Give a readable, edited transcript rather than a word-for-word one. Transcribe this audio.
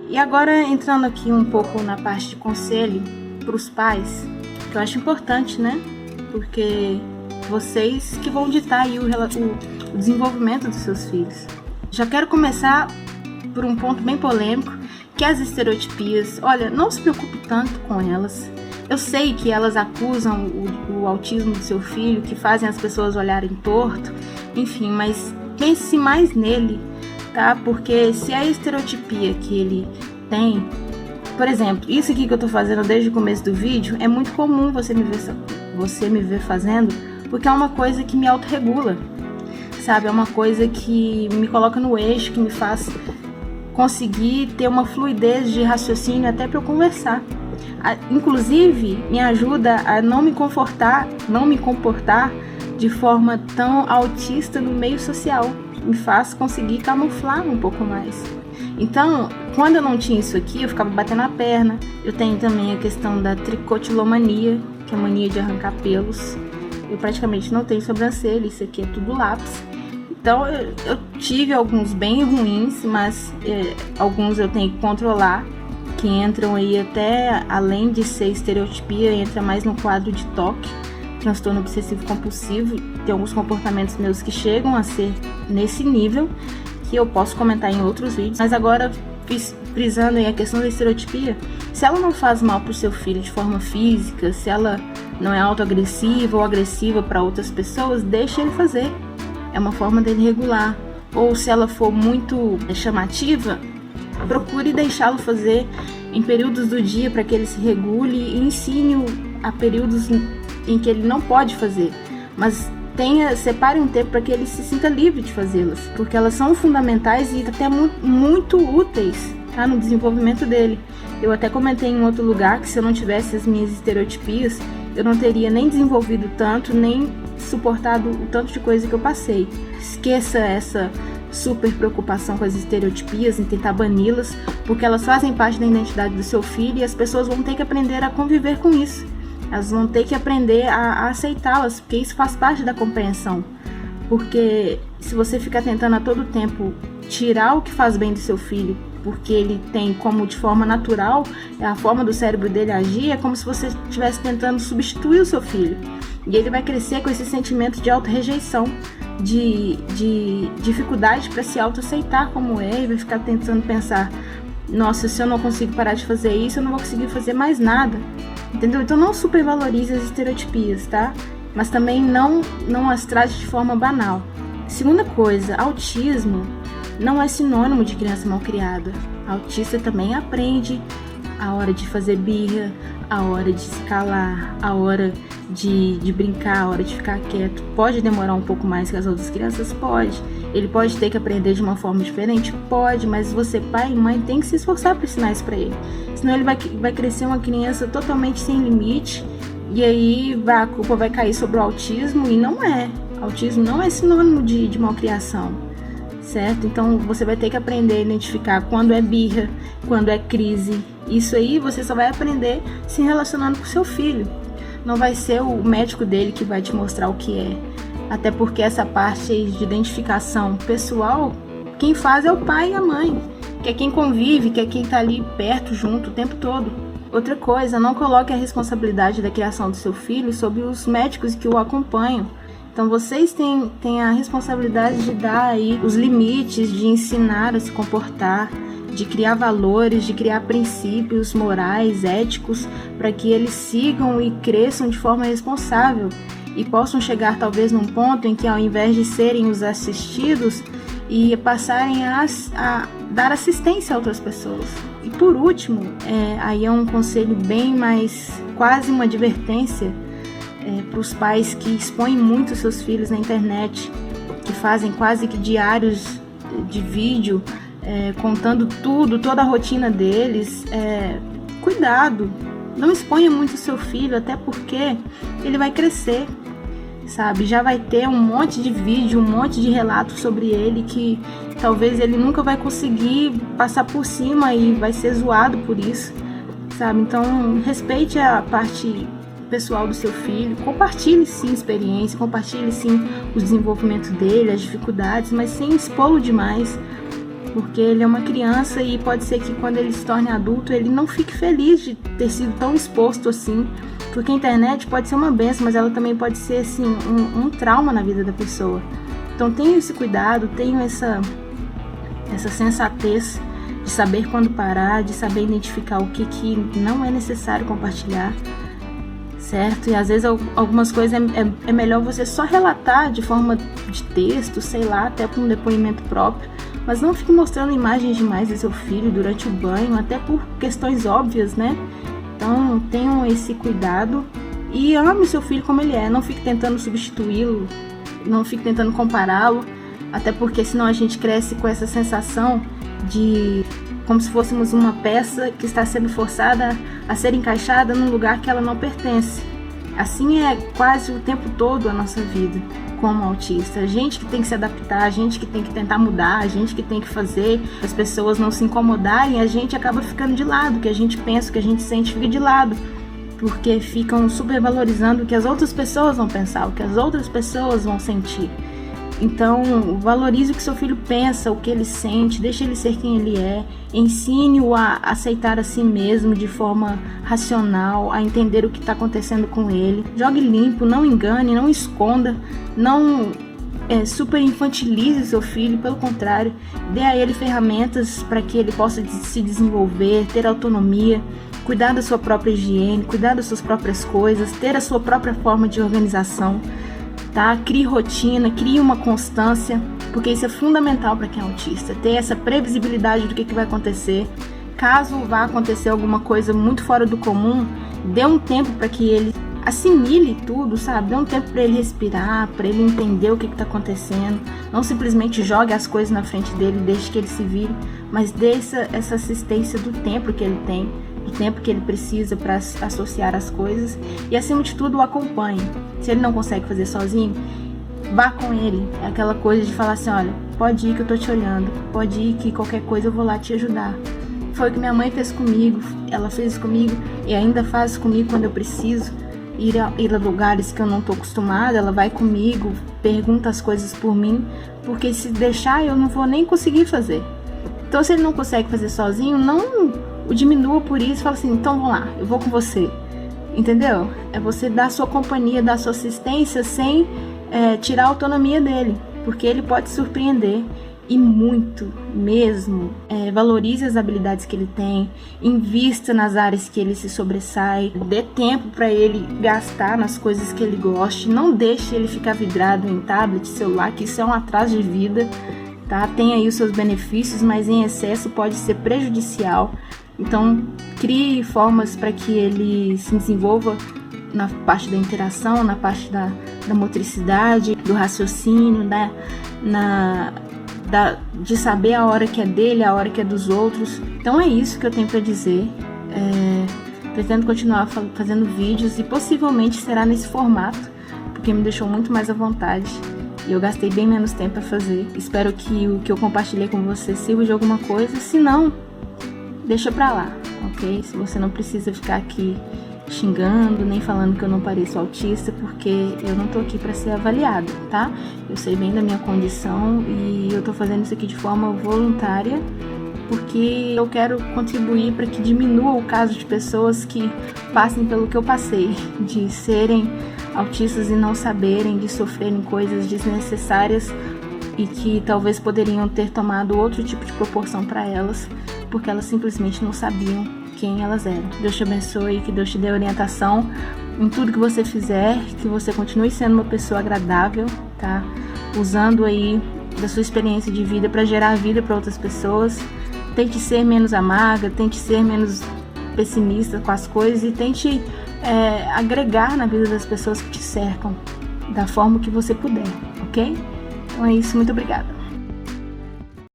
E agora entrando aqui um pouco na parte de conselho para os pais, que eu acho importante, né? Porque vocês que vão ditar aí o desenvolvimento dos seus filhos. Já quero começar por um ponto bem polêmico, que é as estereotipias. Olha, não se preocupe tanto com elas. Eu sei que elas acusam o autismo do seu filho, que fazem as pessoas olharem torto, enfim, mas pense mais nele, tá? Porque se a estereotipia que ele tem, por exemplo, isso aqui que eu tô fazendo desde o começo do vídeo, é muito comum você me ver fazendo, porque é uma coisa que me autorregula, sabe? É uma coisa que me coloca no eixo, que me faz conseguir ter uma fluidez de raciocínio até para eu conversar. Inclusive, me ajuda a não me comportar de forma tão autista no meio social. Me faz conseguir camuflar um pouco mais. Então, quando eu não tinha isso aqui, eu ficava batendo a perna. Eu tenho também a questão da tricotilomania, que é a mania de arrancar pelos. Eu praticamente não tenho sobrancelha, isso aqui é tudo lápis. Então, eu tive alguns bem ruins, mas alguns eu tenho que controlar, que entram aí até, além de ser estereotipia, entra mais no quadro de TOC, transtorno obsessivo compulsivo. Tem alguns comportamentos meus que chegam a ser nesse nível, que eu posso comentar em outros vídeos. Mas agora, frisando aí a questão da estereotipia, se ela não faz mal para o seu filho de forma física, se ela não é autoagressiva ou agressiva para outras pessoas, deixe ele fazer. É uma forma dele regular. Ou se ela for muito chamativa, procure deixá-lo fazer em períodos do dia para que ele se regule e ensine-o a períodos em que ele não pode fazer. Mas separe um tempo para que ele se sinta livre de fazê-las, porque elas são fundamentais e até muito úteis, tá, no desenvolvimento dele. Eu até comentei em outro lugar que se eu não tivesse as minhas estereotipias, eu não teria nem desenvolvido tanto, nem suportado o tanto de coisa que eu passei. Esqueça essa super preocupação com as estereotipias, em tentar bani-las, porque elas fazem parte da identidade do seu filho e as pessoas vão ter que aprender a conviver com isso. Elas vão ter que aprender a aceitá-las, porque isso faz parte da compreensão. Porque se você ficar tentando a todo tempo tirar o que faz bem do seu filho, porque ele tem como de forma natural, é a forma do cérebro dele agir, é como se você estivesse tentando substituir o seu filho. E ele vai crescer com esse sentimento de auto-rejeição, de dificuldade para se auto-aceitar como é, e vai ficar tentando pensar: nossa, se eu não consigo parar de fazer isso, eu não vou conseguir fazer mais nada. Entendeu? Então não supervalorize as estereotipias, tá? Mas também não as trate de forma banal. Segunda coisa, autismo não é sinônimo de criança mal criada. Autista também aprende a hora de fazer birra, a hora de se calar, a hora de brincar, a hora de ficar quieto. Pode demorar um pouco mais que as outras crianças? Pode. Ele pode ter que aprender de uma forma diferente? Pode, mas você, pai e mãe, tem que se esforçar para ensinar isso para ele. Senão ele vai crescer uma criança totalmente sem limite, e aí a culpa vai cair sobre o autismo, e não é. Autismo não é sinônimo de malcriação, certo? Então você vai ter que aprender a identificar quando é birra, quando é crise. Isso aí você só vai aprender se relacionando com seu filho. Não vai ser o médico dele que vai te mostrar o que é. Até porque essa parte de identificação pessoal, quem faz é o pai e a mãe, que é quem convive, que é quem está ali perto, junto, o tempo todo. Outra coisa, não coloque a responsabilidade da criação do seu filho sobre os médicos que o acompanham. Então vocês têm a responsabilidade de dar aí os limites, de ensinar a se comportar, de criar valores, de criar princípios morais, éticos, para que eles sigam e cresçam de forma responsável e possam chegar talvez num ponto em que, ao invés de serem os assistidos, e passarem a dar assistência a outras pessoas. E por último, aí é um conselho bem mais, quase uma advertência para os pais que expõem muito seus filhos na internet, que fazem quase que diários de vídeo, contando tudo, toda a rotina deles. Cuidado, não exponha muito o seu filho, até porque ele vai crescer, sabe? Já vai ter um monte de vídeo, um monte de relatos sobre ele que talvez ele nunca vai conseguir passar por cima e vai ser zoado por isso, sabe? Então, respeite a parte pessoal do seu filho, compartilhe sim experiência, compartilhe sim o desenvolvimento dele, as dificuldades, mas sem expô-lo demais, porque ele é uma criança e pode ser que quando ele se torne adulto ele não fique feliz de ter sido tão exposto assim, porque a internet pode ser uma bênção, mas ela também pode ser assim um trauma na vida da pessoa. Então tenha esse cuidado, tenha essa sensatez de saber quando parar, de saber identificar o que não é necessário compartilhar, certo? E às vezes algumas coisas é melhor você só relatar de forma de texto, sei lá, até para um depoimento próprio, mas não fique mostrando imagens demais do seu filho durante o banho, até por questões óbvias, né? Então tenham esse cuidado e ame seu filho como ele é, não fique tentando substituí-lo, não fique tentando compará-lo, até porque senão a gente cresce com essa sensação de como se fôssemos uma peça que está sendo forçada a ser encaixada num lugar que ela não pertence. Assim é quase o tempo todo a nossa vida como autista. A gente que tem que se adaptar, a gente que tem que tentar mudar, a gente que tem que fazer as pessoas não se incomodarem, a gente acaba ficando de lado, o que a gente pensa, o que a gente sente fica de lado, porque ficam supervalorizando o que as outras pessoas vão pensar, o que as outras pessoas vão sentir. Então, valorize o que seu filho pensa, o que ele sente, deixe ele ser quem ele é, ensine-o a aceitar a si mesmo de forma racional, a entender o que está acontecendo com ele. Jogue limpo, não engane, não esconda, não super infantilize seu filho, pelo contrário, dê a ele ferramentas para que ele possa se desenvolver, ter autonomia, cuidar da sua própria higiene, cuidar das suas próprias coisas, ter a sua própria forma de organização. Tá? Crie rotina, crie uma constância, porque isso é fundamental para quem é autista, ter essa previsibilidade do que vai acontecer. Caso vá acontecer alguma coisa muito fora do comum, dê um tempo para que ele assimile tudo, sabe? Dê um tempo para ele respirar, para ele entender o que está acontecendo. Não simplesmente jogue as coisas na frente dele e deixe que ele se vire, mas dê essa assistência do tempo que ele tem, do tempo que ele precisa para associar as coisas e, acima de tudo, o acompanhe. Se ele não consegue fazer sozinho, vá com ele. É aquela coisa de falar assim, olha, pode ir que eu tô te olhando, pode ir que qualquer coisa eu vou lá te ajudar. Foi o que minha mãe fez comigo, ela fez comigo e ainda faz comigo quando eu preciso ir a lugares que eu não tô acostumada, ela vai comigo, pergunta as coisas por mim, porque se deixar eu não vou nem conseguir fazer. Então se ele não consegue fazer sozinho, não o diminua por isso, fala assim, então vamos lá, eu vou com você. Entendeu? É você dar sua companhia, dar sua assistência sem tirar a autonomia dele, porque ele pode surpreender e muito mesmo. Valorize as habilidades que ele tem, invista nas áreas que ele se sobressai, dê tempo para ele gastar nas coisas que ele goste, não deixe ele ficar vidrado em tablet, celular, que isso é um atraso de vida, tá? Tem aí os seus benefícios, mas em excesso pode ser prejudicial. Então, crie formas para que ele se desenvolva na parte da interação, na parte da motricidade, do raciocínio, né? De saber a hora que é dele, a hora que é dos outros. Então é isso que eu tenho para dizer. Pretendo continuar fazendo vídeos e possivelmente será nesse formato, porque me deixou muito mais à vontade e eu gastei bem menos tempo para fazer. Espero que o que eu compartilhei com você sirva de alguma coisa. Se não, deixa pra lá, ok? Se você não precisa ficar aqui xingando, nem falando que eu não pareço autista, porque eu não tô aqui pra ser avaliada, tá? Eu sei bem da minha condição e eu tô fazendo isso aqui de forma voluntária, porque eu quero contribuir para que diminua o caso de pessoas que passem pelo que eu passei, de serem autistas e não saberem, de sofrerem coisas desnecessárias e que talvez poderiam ter tomado outro tipo de proporção para elas, porque elas simplesmente não sabiam quem elas eram. Deus te abençoe, que Deus te dê orientação em tudo que você fizer, que você continue sendo uma pessoa agradável, tá? Usando aí da sua experiência de vida para gerar vida para outras pessoas. Tente ser menos amarga, tente ser menos pessimista com as coisas e tente agregar na vida das pessoas que te cercam da forma que você puder, ok? Então é isso, muito obrigada.